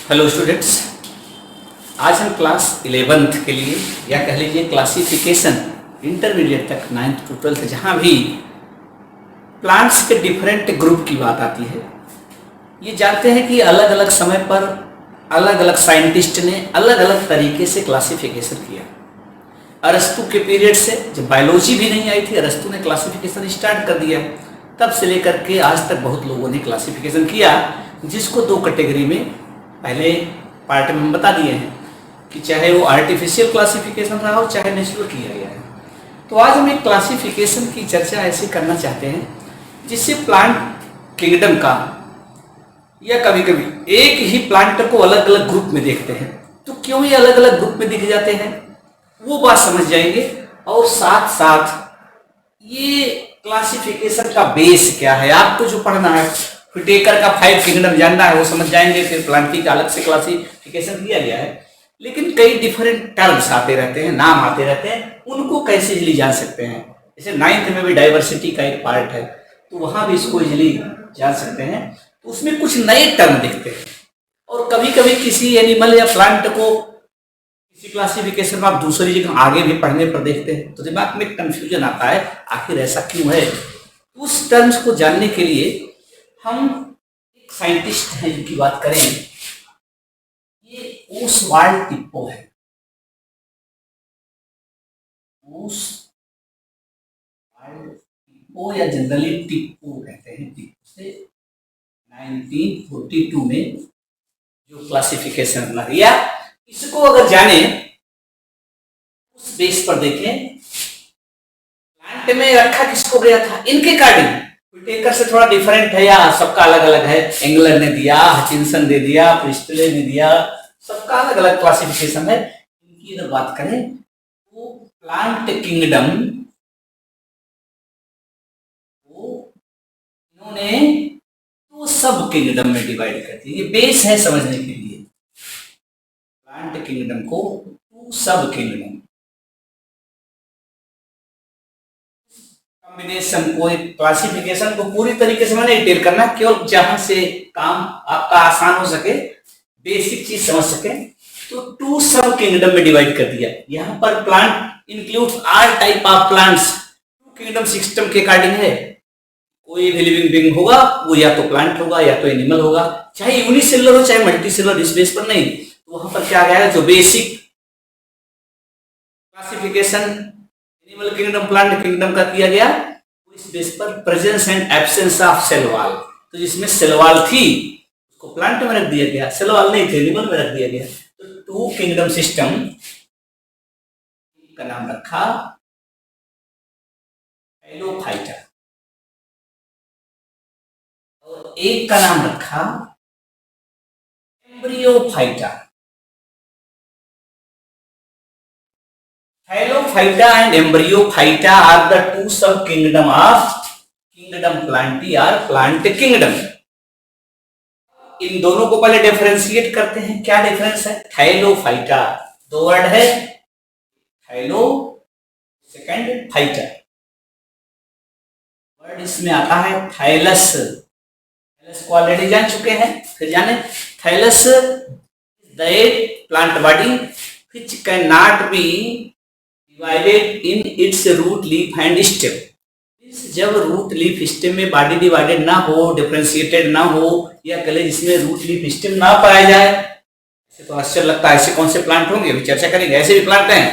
Hello students, आज हम class 11th के लिए या कह लीजिए क्लासिफिकेशन इंटरमीडिएट तक 9th to 12th जहाँ भी प्लांट्स के डिफरेंट ग्रुप की बात आती है, ये जानते हैं कि अलग अलग समय पर अलग अलग साइंटिस्ट ने अलग अलग तरीके से क्लासिफिकेशन किया। अरस्तु के पीरियड से जब बायोलॉजी भी नहीं आई थी, अरस्तु ने क्लासिफिकेशन स्टार्ट कर दिया। तब से लेकर के आज तक बहुत लोगों ने क्लासिफिकेशन किया, जिसको दो कैटेगरी में पहले पार्ट में हम बता दिए हैं कि चाहे वो आर्टिफिशियल क्लासिफिकेशन रहा हो चाहे नेचुरल किया गया है। तो आज हम एक क्लासिफिकेशन की चर्चा ऐसे करना चाहते हैं जिससे प्लांट किंगडम का या कभी कभी एक ही प्लांट को अलग अलग ग्रुप में देखते हैं तो क्यों ये अलग अलग ग्रुप में दिख जाते हैं वो बात समझ जाएंगे। और साथ साथ ये क्लासिफिकेशन का बेस क्या है, आपको जो पढ़ना है, व्हिटेकर का 5 किंगडम जानना है वो समझ जाएंगे। फिर प्लांटी का अलग से क्लासिफिकेशन दिया गया है, लेकिन कई डिफरेंट टर्म्स आते रहते हैं, नाम आते रहते हैं, उनको कैसे इजिली जान सकते हैं। जैसे 9th में भी डाइवर्सिटी का एक पार्ट है तो वहां भी इसको इजिली जान सकते हैं। तो उसमें कुछ नए टर्म दिखते हैं और कभी कभी किसी एनिमल या प्लांट को किसी क्लासिफिकेशन में आप दूसरी जगह आगे भी पढ़ने पर देखते हैं तो दिमाग में कंफ्यूजन आता है, आखिर ऐसा क्यों है। उस टर्म्स को जानने के लिए हम एक साइंटिस्ट हैं जिनकी बात करें, ये ओसवाल्ड टिप्पो है। ओसवाल्ड टिप्पो या जनरली टिप्पो कहते हैं। टिप्पो से 1942 में जो क्लासिफिकेशन बना दिया, इसको अगर जाने उस बेस पर देखें प्लांट में रखा किसको गया था इनके अकॉर्डिंग। व्हिटेकर से थोड़ा डिफरेंट है या सबका अलग अलग है। एंगलर ने दिया, हचिंसन दे दिया, प्रिस्टले ने दिया, सबका अलग अलग क्लासिफिकेशन है। इनकी अगर बात करें तो प्लांट किंगडम को इन्होंने तो सब किंगडम में डिवाइड कर दिया। ये बेस है समझने के लिए। प्लांट किंगडम को टू सब किंगडम कॉम्बिनेशन को, एक क्लासिफिकेशन को पूरी तरीके से मैंने डिटेल करना, केवल जहां से काम आपका आसान हो सके, बेसिक चीज समझ सके। तो टू सब किंगडम में डिवाइड कर दिया। यहाँ पर plant include all type of plants. Two kingdom system के अकॉर्डिंग है। कोई भी लिविंग बीइंग होगा वो या तो प्लांट होगा या तो एनिमल होगा, चाहे यूनिसेलुलर हो चाहे मल्टीसेलुलर, इस बेस पर नहीं। तो वहां पर क्या गया है, जो basic classification animal kingdom plant kingdom का किया गया वो इस बेस पर presence and absence of cell wall. तो जिसमें सेल वॉल थी उसको प्लांट में रख दिया गया, सेल वॉल नहीं थे एनिमल में रख दिया गया। तो टू किंगडम सिस्टम का नाम रखा हेलोफाइटा और एक का नाम रखा Embryophyta. Halophyta and Embryophyta are the two sub-kingdom of kingdom Plantae or plant kingdom. इन दोनों को पहले डिफरेंशिएट करते हैं। क्या डिफरेंस है? Halophyta, दो वर्ड है, Halo, सेकंड फाइटा। वर्ड इसमें आता है थाइलस। थाइलस को ऑलरेडी जान चुके हैं, फिर जाने। Thallus that plant body which cannot be divided in its root leaf and stem। जब रूट लीफ स्टेम में बॉडी डिवाइडेड ना हो, डिफरेंशिएटेड ना हो, या कले जिसमें रूट लीफ स्टेम ना पाया जाए, ऐसे तो आश्चर्य लगता है ऐसे कौन से प्लांट होंगे, अभी चर्चा करेंगे। ऐसे भी प्लांट हैं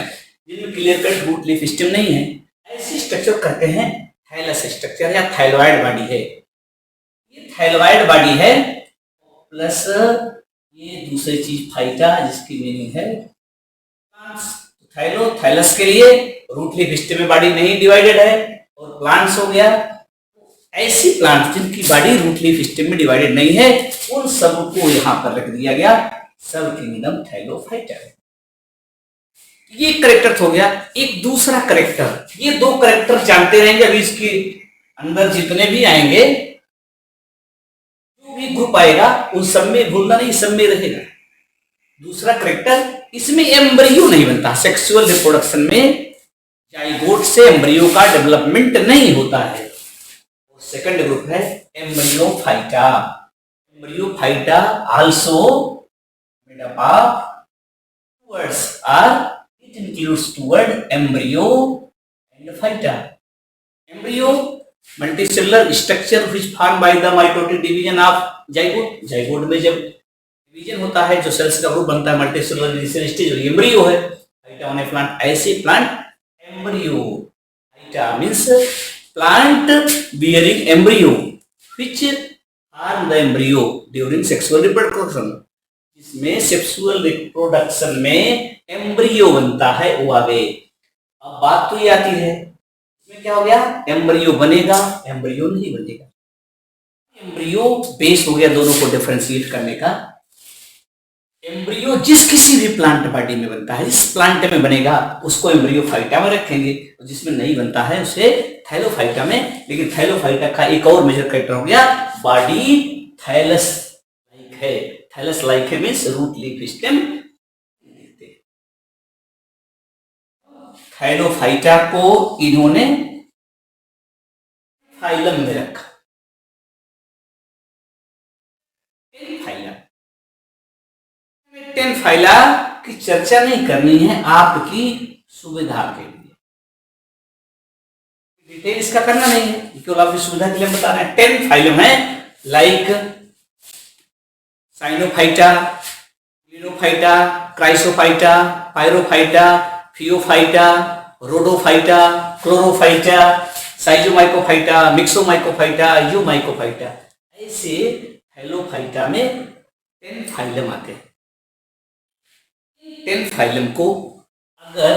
जिनमें clear cut root leaf stem नहीं है, ऐसे स्ट्रक्चर कहते हैं थाइलस स्ट्रक्चर या थाइलॉइड बॉडी है। ये थाइलॉइड बॉडी है प्लस ये दूसरी चीज फाइटा जिसकी मीनिंग है थाइलो। थाइलस के लिए रूट लीफ स्टेम में बॉडी नहीं डिवाइडेड है और प्लांट्स हो गया। ऐसी प्लांट जिनकी बॉडी रूट लीफ स्टेम में डिवाइडेड नहीं है उन सब को यहां पर रख दिया गया सब किंगडम थाइलोफाइटा। ये करेक्टर हो गया। एक दूसरा करेक्टर, ये दो करेक्टर जानते रहेंगे। अभी इसके अंदर जितने भी आएंगे, जो भी ग्रुप आएगा उन सब में भूलना नहीं, सब में रहेगा। दूसरा करेक्टर, इसमें एम्ब्रियो नहीं बनता। सेक्सुअल रिप्रोडक्शन में जाइगोट से एम्ब्रियो का डेवलपमेंट नहीं होता है। और सेकंड ग्रुप है Embryophyta. Embryophyta also Made up of words are it includes two word embryo and phyta. Embryo multicellular structure which formed by the mitotic division of zygote. zygote में जब division होता है जो सेल्स का group बनता है multicellular initial stage और embryo है. फाइटा ऑन ए प्लांट ऐसे plant embryo. Phyta means plant bearing embryo which form the embryo during sexual reproduction. इसमें सेक्सुअल रिप्रोडक्शन में एम्ब्रियो बनता है वो आगे. अब बात तो ये आती है इसमें क्या हो गया एम्ब्रियो बनेगा एम्ब्रियो नहीं बनेगा. एम्ब्रियो बेस हो गया दोनों को डिफरेंशिएट करने का. एम्ब्रियो जिस किसी भी प्लांट बॉडी में बनता है जिस प्लांट में बनेगा उसको एम्ब्रियो फाइटा में रखेंगे और जिसमें नहीं बनता है उसे थैलोफाइटा में. लेकिन थैलोफाइटा का एक और मेजर कैरेक्टर हो गया बॉडी थैलस लाइक है. थैलस लाइक है means root leaf stem. Thallophyta को इन्होंने फाइलम में रखा. टेन फाइला की चर्चा नहीं करनी है आपकी सुविधा के लिए. डिटेल इसका करना नहीं है केवल आपकी सुविधा के लिए बता रहे हैं. 10 फाइलम है लाइक साइनोफाइटा, लिनोफाइटा, क्राइसोफाइटा, पायरोफाइटा, फियोफाइटा, रोडोफाइटा, क्लोरोफाइटा, साइजोमाइकोफाइटा, मिक्सोमाइकोफाइटा, यूमाइकोफाइटा. ऐसे थैलोफाइटा में 10 फाइलम आते हैं. 10 फाइलम को अगर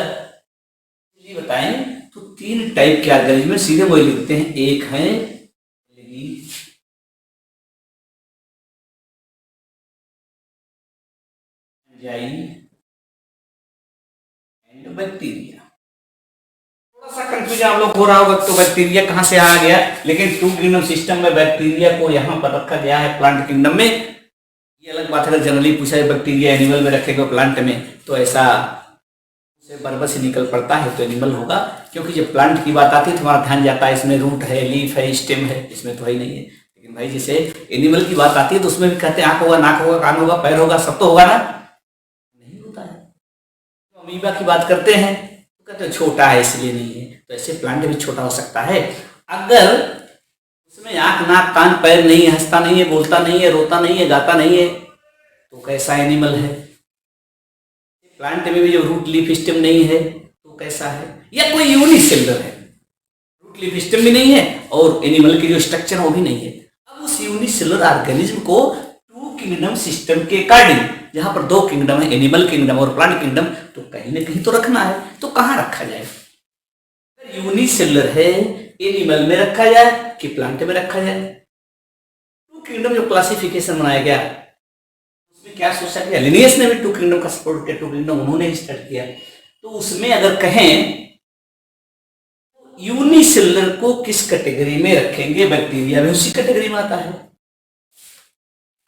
बताएं तो 3 टाइप के ऑर्गेनिज्म में सीधे वही लिखते हैं. एक है एंड बैक्टीरिया. थोड़ा सा कंफ्यूजन आप लोग हो रहा होगा तो बैक्टीरिया कहां से आ गया. लेकिन 2 किंगडम सिस्टम में बैक्टीरिया को यहां पर रखा गया है प्लांट किंगडम में. ये अलग बात है अगर जनरली पूछा है बैक्टीरिया एनिमल में रखेगा प्लांट में तो ऐसा उसे बराबर से निकल पड़ता है तो एनिमल होगा. क्योंकि जब प्लांट की बात आती है तो हमारा ध्यान जाता है इसमें रूट है, लीफ है, स्टेम है. इसमें तो है ही नहीं है. लेकिन भाई जैसे एनिमल की बात आती है तो उसमें भी कहते हैं आंख होगा, नाक होगा, कान होगा, पैर होगा, सब तो होगा ना. नहीं होता है. तो अमीबा की बात करते हैं तो कहते हैं छोटा है इसलिए नहीं है. तो ऐसे प्लांट भी छोटा हो सकता है. अगर उसमें आंख, नाक, कान, पैर नहीं है, हंसता नहीं है, बोलता नहीं है, रोता नहीं है, गाता नहीं है तो कैसा एनिमल है. प्लांट में भी जो रूट लीफ स्टेम नहीं है तो कैसा है. या कोई यूनिसेलुलर है, रूट लीफ स्टेम भी नहीं है और एनिमल की जो स्ट्रक्चर वो भी नहीं है. अब उस यूनिसेलुलर ऑर्गेनिज्म को 2 किंगडम सिस्टम के अकॉर्डिंग जहां पर 2 किंगडम है एनिमल किंगडम और प्लांट किंगडम तो कहीं ना कहीं तो रखना है. तो कहां रखा जाए. यूनिसेलुलर है एनिमल में रखा जाए कि प्लांट में रखा जाए. 2 किंगडम जो क्लासिफिकेशन बनाया गया उसमें क्या सोचा गया. लिनियस ने भी 2 किंगडम का सपोर्ट किया. 2 किंगडम उन्होंने स्टार्ट किया. तो उसमें अगर कहें तो यूनिसेलुलर को किस कैटेगरी में रखेंगे. बैक्टीरिया भी उसी कैटेगरी में आता है,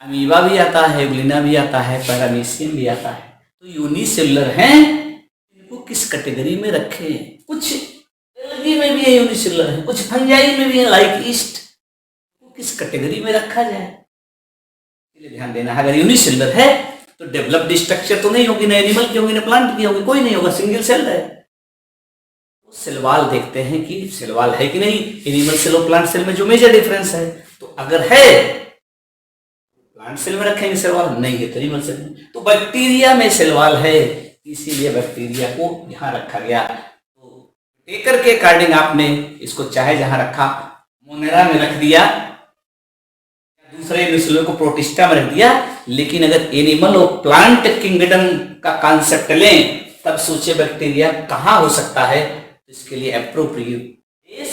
अमीबा भी आता है, ग्लिना भी आता है, पैरामीशियम भी आता है. तो यूनिसेलुलर हैं इनको किस कैटेगरी में रखें. कुछ एल्गी में भी है यूनिसेलुलर है, कुछ फंजाई में भी है लाइक ईस्ट. किस कैटेगरी में रखा जाए ध्यान देना है. अगर यूनिसेलुलर है तो डेवलप्ड स्ट्रक्चर तो नहीं होगी, ना एनिमल की होगी ना प्लांट की होगी, कोई नहीं होगा, सिंगल सेल है. तो सेल वॉल देखते हैं कि सेल वॉल है कि नहीं. एनिमल सेल और प्लांट सेल में जो मेजर डिफरेंस है तो अगर है प्लांट सेल में रखेंगे सेल वॉल, नहीं है तो एनिमल सेल में. तो बैक्टीरिया में सेल वॉल है इसीलिए बैक्टीरिया को यहां रखा गया. तो टेकर के अकॉर्डिंग आपने इसको चाहे जहां रखा, मोनेरा में रख दिया, दूसरे यूनिसेलुलर को प्रोटिस्टा में रख दिया. लेकिन अगर एनिमल और प्लांट किंगडम का कॉन्सेप्ट लें तब सोचे बैक्टीरिया कहां हो सकता है. तो इसके लिए एप्रोप्रिएट प्लेस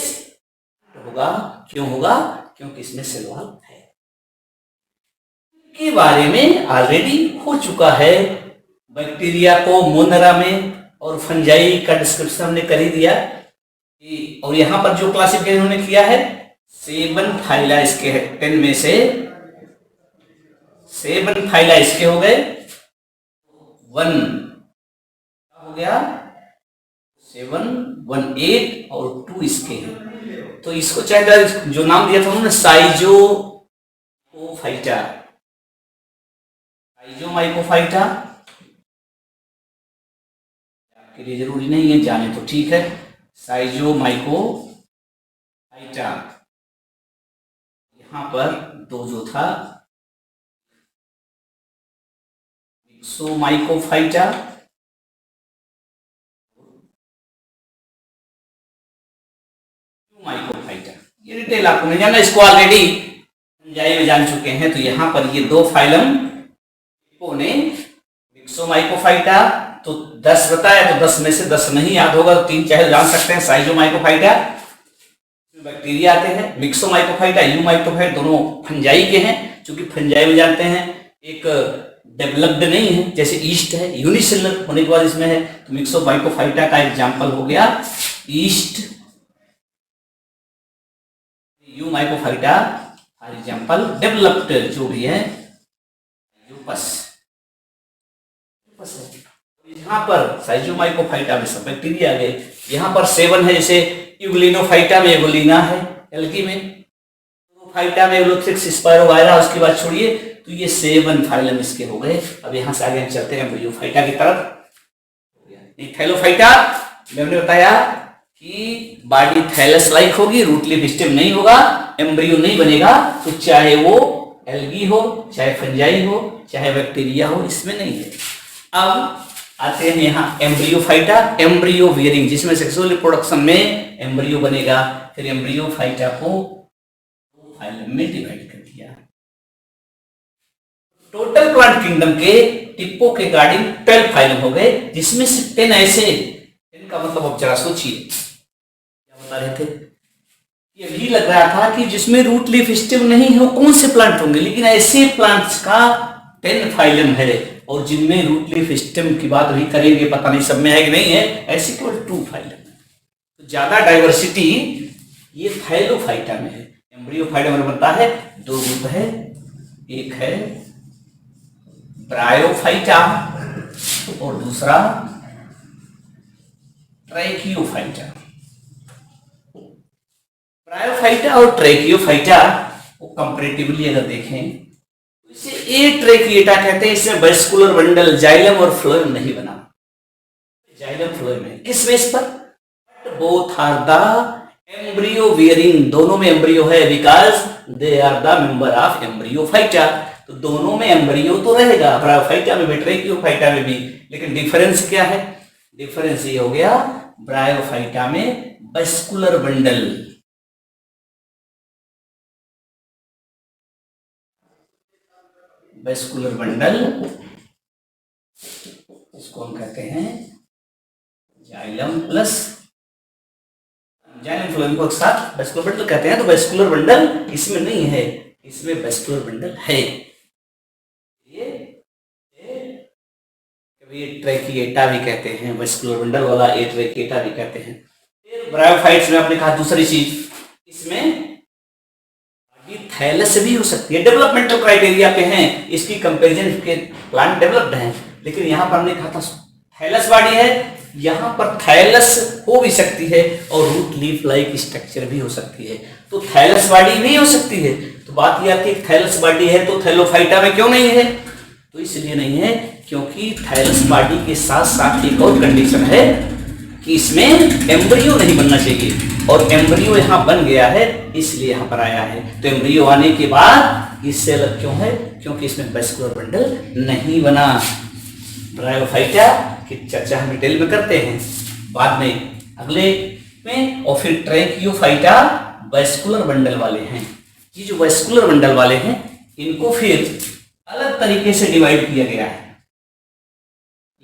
होगा. क्यों होगा? क्योंकि इसमें सेल वॉल है. के बारे में ऑलरेडी हो चुका है. बैक्टीरिया को मोनेरा में और फंजाई का डिस्क्रिप्शन हमने कर ही दिया. और यहां पर जो क्लासिफिकेशन उन्होंने किया है 7 फाइला इसके है. 10 में से 7 फाइला इसके हो गए. 1 हो गया 7, 1 8 और 2 इसके हैं. तो इसको चाहे जो नाम दिया था उन्होंने साइजोफाइटा, साइजोमाइकोफाइटा, आपके लिए जरूरी नहीं है, जाने तो ठीक है। साइजोमाइकोफाइटा, यहां पर दो जो था, मिक्सोमाइकोफाइटा, माइकोफाइटा। ये डिटेल आपको नहीं जानना, इसको ऑलरेडी फंजाई में जान चुके हैं। तो यहां पर ये दो फाइलम ने मिक्सोमाइकोफाइटा तो 10 बताया, तो 10 में से 10 नहीं याद होगा तो 3 चाहे जान सकते हैं। साइजोमाइकोफाइटा बैक्टीरिया आते हैं, मिक्सोमाइकोफाइटा, यूमाइकोफाइटा दोनों फंजाई के हैं। चूंकि फंजाई में जानते हैं एक डेवलप्ड नहीं है, जैसे ईस्ट है, यूनिसेलुलर होने के बाद इसमें है। तो मिक्सोमाइकोफाइटा का एग्जांपल हो गया ईस्ट, यूमाइकोफाइटा फॉर एग्जांपल डेवलप्ड जो भी है यूपस है। यहाँ पर साइजोमाइकोफाइटा में सब बैक्टीरिया आ गए। यहाँ पर 7 है, जैसे यूग्लिनोफाइटा में एगोलिना है, एल्गी में फाइटा में एग्लोथ्रिक्स स्पायरोवायरा, उसके बाद छोड़िए तो ये 7 फाइलम इसके हो गए। अब यहाँ से आगे हम चलते हैं एम्ब्रियोफाइटा की तरफ। थैलोफाइटा मैंने बताया कि बॉडी थैलस लाइक होगी, रूट लीफ स्टेम नहीं होगा, एम्ब्रियो नहीं बनेगा। तो चाहे वो एल्गी हो, चाहे फंजाई हो, चाहे बैक्टीरिया हो, इसमें नहीं है। अब आते हैं यहाँ एम्ब्रियोफाइटा, एम्ब्रियो वियरिंग, जिसमें सेक्सुअल रिप्रोडक्शन में एम्ब्रियो बनेगा। फिर एम्ब्रियोफाइटा को दो फाइलम में डिवाइड कर दिया। टोटल प्लांट किंगडम के टिप्पो के गार्डिंग 12 फाइलम हो गए, जिसमें से 10 ऐसे, 10 का मतलब अब जरा सोचिए क्या बता रहे थे। ये भी लग रहा था कि जिसमें रूट लीफ स्टेम नहीं है वो कौन से प्लांट होंगे, लेकिन ऐसे प्लांट्स का 10 फाइलम है। और जिनमें रूट लीफ स्टेम की बात भी करेंगे, पता नहीं सब में है कि नहीं है, ऐसे केवल 2 फाइलम है। तो ज्यादा डाइवर्सिटी ये थैलोफाइटा में है। एम्ब्रियोफाइटा में बनता है 2 ग्रुप है, एक है ब्रायोफाइटा और दूसरा ट्रैकियोफाइटा। ब्रायोफाइटा और ट्रैकियोफाइटा को कंपैरेटिवली अगर देखें, इसे ए ट्रैकिएटा कहते हैं। इसमें वेस्कुलर बंडल, जाइलम और फ्लोएम नहीं बना। जाइलम फ्लोएम है किस बेस पर? Both are the embryo bearing, दोनों में एम्ब्रियो है, because they are the member of embryophyta. तो दोनों में एम्ब्रियो तो रहेगा, ब्रायोफाइटा में भी ट्रैकियोफाइटा में भी। लेकिन डिफरेंस क्या है? डिफरेंस ये हो गया, ब्रायोफाइटा में वेस्कुलर बंडल, वेस्कुलर बंडल, इसको हम कहते हैं जाइलम प्लस जाइलम फ्लोएम को एक साथ वेस्कुलर बंडल कहते हैं। तो वेस्कुलर बंडल इसमें नहीं है, इसमें वेस्कुलर बंडल है। ये ट्रैकिएटा भी कहते हैं, वेस्कुलर बंडल वाला ये ट्रैकिएटा भी कहते हैं। फिर ब्रायोफाइट्स में आपने कहा दूसरी चीज, इसमें थैलस भी हो सकती है। डेवलपमेंटल क्राइटेरिया पे हैं, इसकी कंपैरिजन के प्लांट डेवलप्ड हैं। लेकिन यहां पर हमने कहा था थैलस बॉडी है, यहां पर थैलस हो भी सकती है और रूट लीफ लाइक स्ट्रक्चर भी हो सकती है। तो थैलस बॉडी भी हो सकती है। तो बात यह आती है थैलस बॉडी है तो थैलोफाइटा में क्यों नहीं है? तो इसलिए नहीं है क्योंकि थैलस बॉडी के साथ साथ एक और कंडीशन है कि इसमें एम्ब्रियो नहीं बनना चाहिए, और एम्ब्रियो यहाँ बन गया है इसलिए यहाँ पर आया है। तो एम्ब्रियो आने के बाद ये सेल क्यों है? क्योंकि इसमें वेस्कुलर बंडल नहीं बना। ब्रायोफाइटा की चर्चा हम डिटेल में करते हैं बाद में अगले में। और फिर ट्रैकियोफाइटा वेस्कुलर बंडल वाले हैं। ये जो वेस्कुलर बंडल वाले हैं इनको फिर अलग तरीके से डिवाइड किया गया है,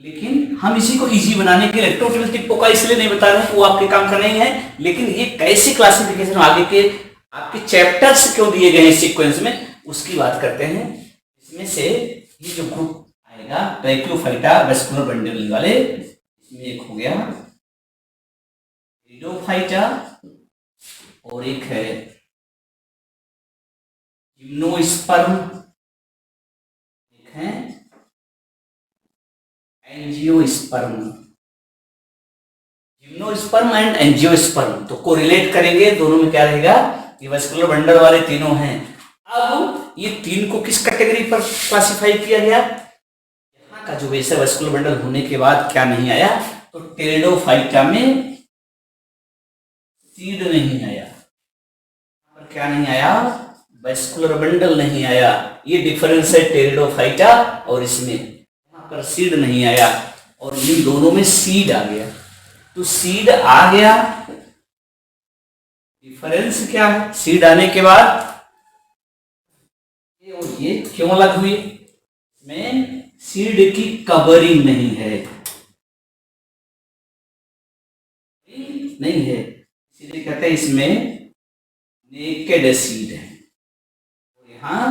लेकिन हम इसी को इजी बनाने के लिए टोटल टिप्पो का इसलिए नहीं बता रहे हैं, वो आपके काम का नहीं है। लेकिन ये कैसे क्लासिफिकेशन आगे के आपके चैप्टर्स क्यों दिए गए हैं सीक्वेंस में, उसकी बात करते हैं। इसमें से ये जो ग्रुप आएगा ट्रैकियोफाइटा वेस्कुलर बंडल वाले, इसमें एक हो गया ईडोफाइटा और एक है जिम्नोस्पर्म, एक है एंजियोस्पर्म। जिम्नोस्पर्म एंड एंजियोस्पर्म तो कोरिलेट करेंगे, दोनों में क्या रहेगा? ये वेस्कुलर बंडल वाले तीनों हैं। अब ये तीन को किस कैटेगरी पर क्लासिफाई किया गया? का जो वेसा वेस्कुलर बंडल होने के बाद क्या नहीं आया, तो टेरिडोफाइटा में सीड नहीं आया, पर क्या नहीं आया, वेस्कुलर बंडल नहीं आया। ये डिफरेंस है टेरिडोफाइटा और इसमें, यहाँ पर सीड नहीं आया और इन दोनों में सीड आ गया। तो सीड आ गया, डिफरेंस क्या है, सीड आने के बाद ये और ये क्यों अलग हुए, में सीड की कवरिंग नहीं है, नहीं है, इसलिए कहते हैं इसमें नेकेड सीड है। और यहां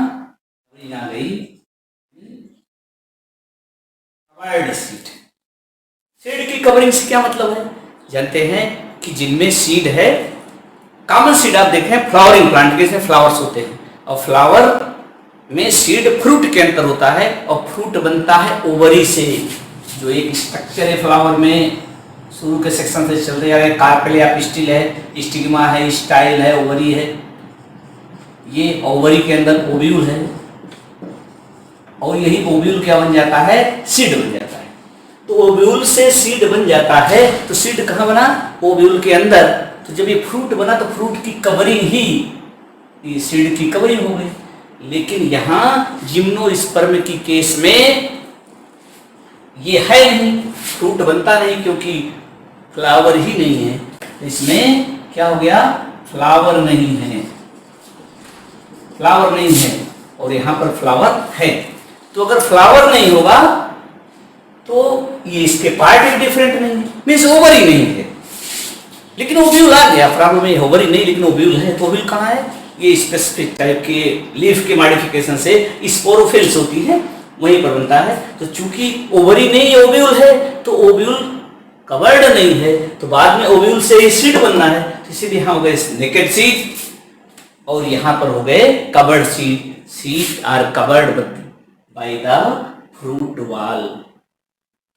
आ गई कवर्ड सीड। सीड की कवरिंग से क्या मतलब है, जानते हैं कि जिनमें सीड है, कॉमन सीड आप देखें फ्लावरिंग प्लांट के फ्लावर्स होते हैं, और फ्लावर में सीड फ्रूट के अंदर होता है और फ्रूट बनता है ओवरी से। जो एक स्ट्रक्चर है फ्लावर में, शुरू के सेक्शन से चलते जा रहे हैं, कार्पेल या पिस्टिल है, स्टिग्मा है, स्टाइल है, ओवरी है। ये ओवरी के अंदर ओव्यूल है और यही ओव्यूल क्या बन जाता है, सीड बन जाता है। तो ओव्यूल से सीड बन जाता है, तो सीड कहाँ बना, ओव्यूल के अंदर। तो जब ये फ्रूट बना तो फ्रूट की कवरिंग ही ये सीड की कवरिंग हो गई। लेकिन यहाँ जिम्नोस्पर्म की केस में ये है नहीं, फ्रूट बनता नहीं क्योंकि फ्लावर ही नहीं है। इसमें क्या हो गया, फ्लावर नहीं है, फ्लावर नहीं है और यहाँ पर फ्लावर है। तो अगर फ्लावर नहीं होगा तो ये इसके पार्ट डिफरेंट नहीं है, मीन्स ओवरी नहीं है। लेकिन ओव्यूल आ गया, प्रॉब्लम में ओवरी नहीं लेकिन ओव्यूल है। तो ओव्यूल कहाँ है, ये स्पेसिफिक टाइप के लीफ के मॉडिफिकेशन से स्पोरोफिल्स होती है, वहीं पर बनता है। तो चूंकि ओवरी नहीं ओव्यूल है, तो ओव्यूल कवर्ड नहीं है, तो बाद में ओव्यूल से ही सीड बनना है। तो इसीलिए यहाँ हो गए नेकेड सीड और यहाँ पर हो गए covered seed. Seed are covered by the fruit wall.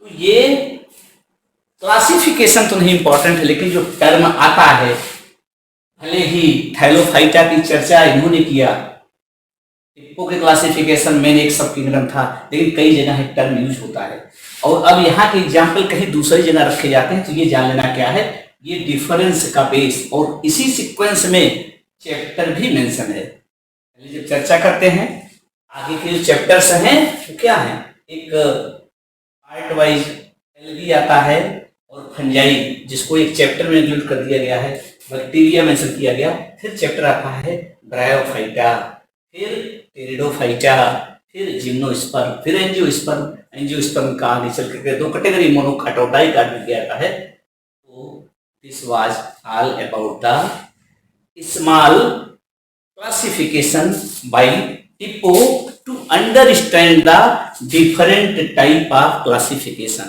तो ये क्लासिफिकेशन तो नहीं इंपॉर्टेंट है, लेकिन जो टर्म आता है, भले ही थैलोफाइटा की चर्चा इन्होंने किया, टिप्पो के क्लासिफिकेशन में एक सब किंगडम था, लेकिन कई जगह टर्म यूज होता है। और अब यहाँ के एग्जाम्पल कहीं दूसरी जगह रखे जाते हैं, तो ये जान लेना क्या है, ये डिफरेंस का बेस। और इसी सीक्वेंस में चैप्टर भी मेंशन है। पहले जब चर्चा करते हैं आगे के जो चैप्टर्स हैं तो क्या है, एक पार्ट वाइज एलगी आता है और फंजाई, जिसको एक चैप्टर में इंक्लूड कर दिया गया है। बैक्टीरिया मेंशन किया गया, फिर चैप्टर आता है ब्रायोफाइटा, फिर टेरिडोफाइटा, फिर जिम्नोस्पर्म, फिर एंजियोस्पर्म। एंजियोस्पर्म का आगे चल के दो कैटेगरी, मोनोकाट और डाइकाट में किया जाता है। तो this was all about the small classification bye टिप्पो to understand the different type of classification.